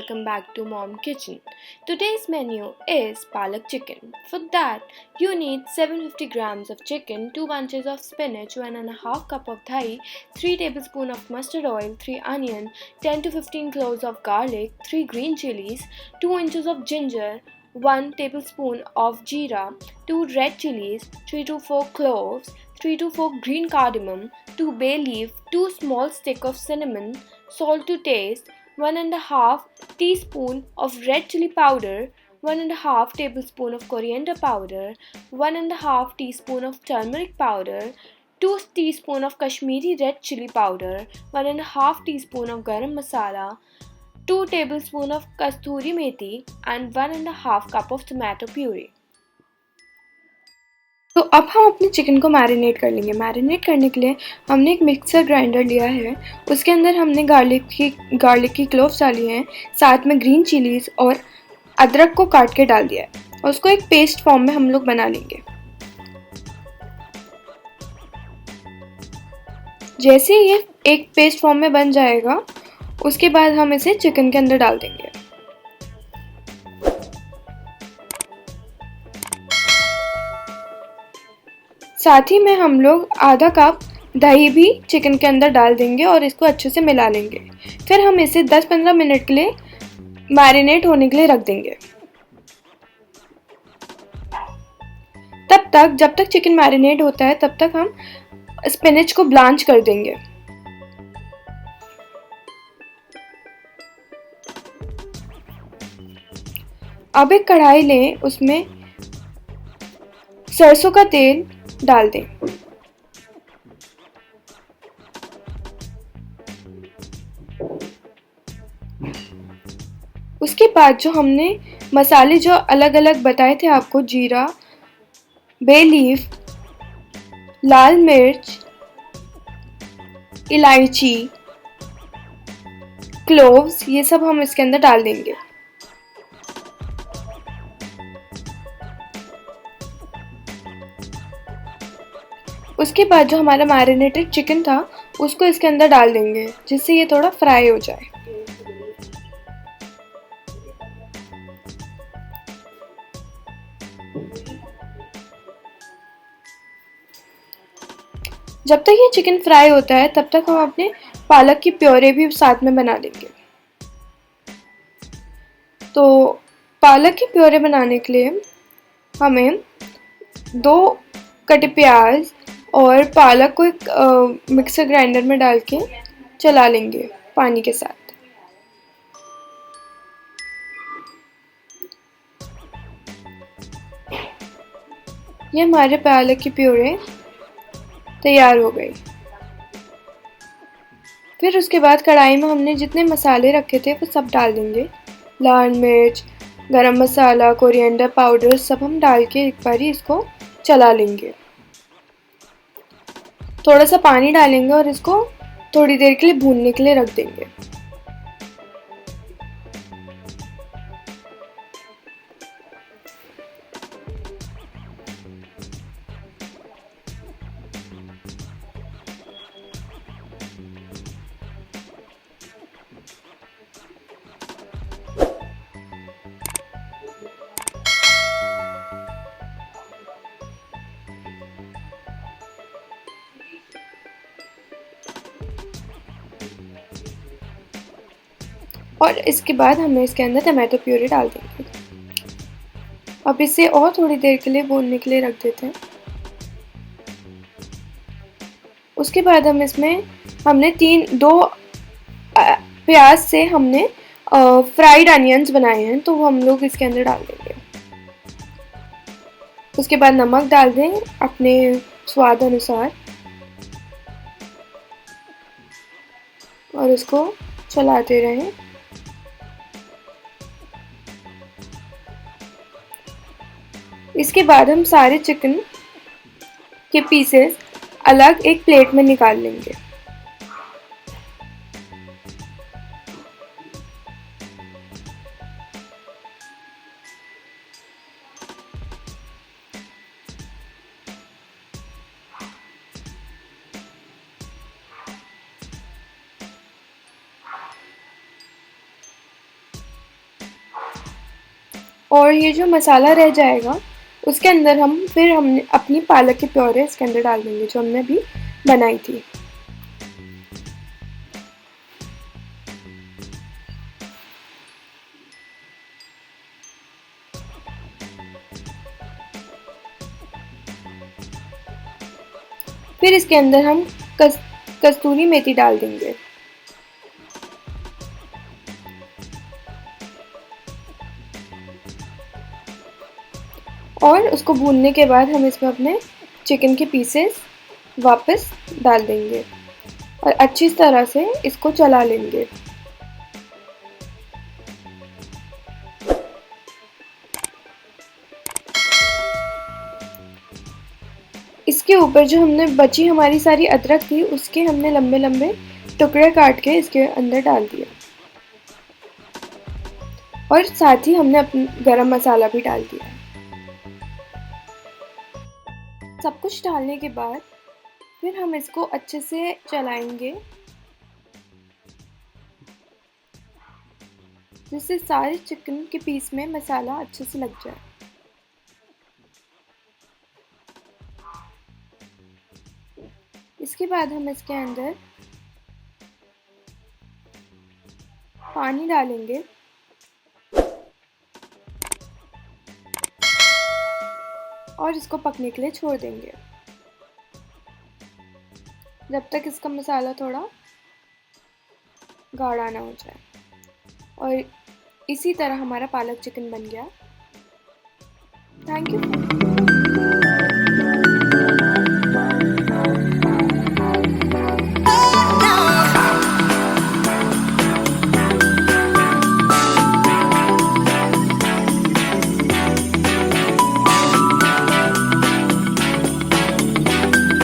welcome back to Mom Kitchen. Today's menu is Palak Chicken. For that, you need 750 grams of chicken, 2 bunches of spinach, 1.5 cup of dahi, 3 tablespoons of mustard oil, 3 onion, 10 to 15 cloves of garlic, 3 green chilies, 2 inches of ginger, 1 tablespoon of jeera, 2 red chilies, 3 to 4 cloves, 3 to 4 green cardamom, 2 bay leaf, 2 small stick of cinnamon, salt to taste, 1.5 teaspoon of red chili powder, 1.5 tablespoon of coriander powder, 1.5 teaspoon of turmeric powder, 2 teaspoon of Kashmiri red chili powder, 1.5 teaspoon of garam masala, 2 tablespoon of kasturi methi and 1.5 cup of tomato puree. तो अब हम अपने chicken को marinate कर लेंगे। Marinate करने के लिए हमने एक मिक्सर ग्राइंडर लिया है, उसके अंदर हमने गार्लिक की क्लोव्स डाली हैं, साथ में ग्रीन चिलीज़ और अदरक को काट के डाल दिया है और उसको एक पेस्ट फॉर्म में हम लोग बना लेंगे। जैसे ये एक पेस्ट फॉर्म में बन जाएगा, उसके बाद हम इसे चिकन के अंदर डाल देंगे। साथ ही में हम लोग आधा कप दही भी चिकन के अंदर डाल देंगे और इसको अच्छे से मिला लेंगे। फिर हम इसे 10-15 मिनट के लिए मैरिनेट होने के लिए रख देंगे। जब तक चिकन मैरिनेट होता है तब तक हम स्पिनच को ब्लांच कर देंगे। अब एक कढ़ाई लें, उसमें सरसों का तेल डाल दें। उसके बाद जो हमने मसाले जो अलग अलग बताए थे आपको, जीरा, बे लीफ, लाल मिर्च, इलायची, क्लोव्स, ये सब हम इसके अंदर डाल देंगे। उसके बाद जो हमारा मैरिनेटेड चिकन था उसको इसके अंदर डाल देंगे, जिससे ये थोड़ा फ्राई हो जाए। जब तक ये चिकन फ्राई होता है तब तक हम अपने पालक की प्योरे भी साथ में बना देंगे। तो पालक की प्योरे बनाने के लिए हमें 2 कटे प्याज और पालक को एक मिक्सर ग्राइंडर में डाल के चला लेंगे पानी के साथ। ये हमारे पालक की प्योरे तैयार हो गई। फिर उसके बाद कढ़ाई में हमने जितने मसाले रखे थे वो सब डाल देंगे। लाल मिर्च, गरम मसाला, कोरिएंडर पाउडर सब हम डाल के एक बारी इसको चला लेंगे। थोड़ा सा पानी डालेंगे और इसको थोड़ी देर के लिए भूनने के लिए रख देंगे। और इसके बाद हमें इसके अंदर टमाटो प्यूरी डाल देंगे। अब इसे और थोड़ी देर के लिए भूनने के लिए रख देते हैं। उसके बाद हम इसमें हमने 2 प्याज से हमने फ्राइड अनियंस बनाए हैं, तो वो हम लोग इसके अंदर डाल देंगे। उसके बाद नमक डाल दें अपने स्वाद अनुसार और इसको चलाते रहें। इसके बाद हम सारे चिकन के पीसेस अलग एक प्लेट में निकाल लेंगे। और ये जो मसाला रह जाएगा उसके अंदर हमने अपनी पालक की प्योरे इसके अंदर डाल देंगे जो हमने अभी बनाई थी। फिर इसके अंदर हम कस्तूरी मेथी डाल देंगे। और उसको भूनने के बाद हम इसमें अपने चिकन के पीसेस वापस डाल देंगे और अच्छी तरह से इसको चला लेंगे। इसके ऊपर जो हमने बची हमारी सारी अदरक थी उसके हमने लंबे लंबे टुकड़े काट के इसके अंदर डाल दिया और साथ ही हमने अपना गरम मसाला भी डाल दिया। सब कुछ डालने के बाद फिर हम इसको अच्छे से चलाएंगे जिससे सारे चिकन के पीस में मसाला अच्छे से लग जाए। इसके बाद हम इसके अंदर पानी डालेंगे और इसको पकने के लिए छोड़ देंगे जब तक इसका मसाला थोड़ा गाढ़ा ना हो जाए। और इसी तरह हमारा पालक चिकन बन गया। Thank you.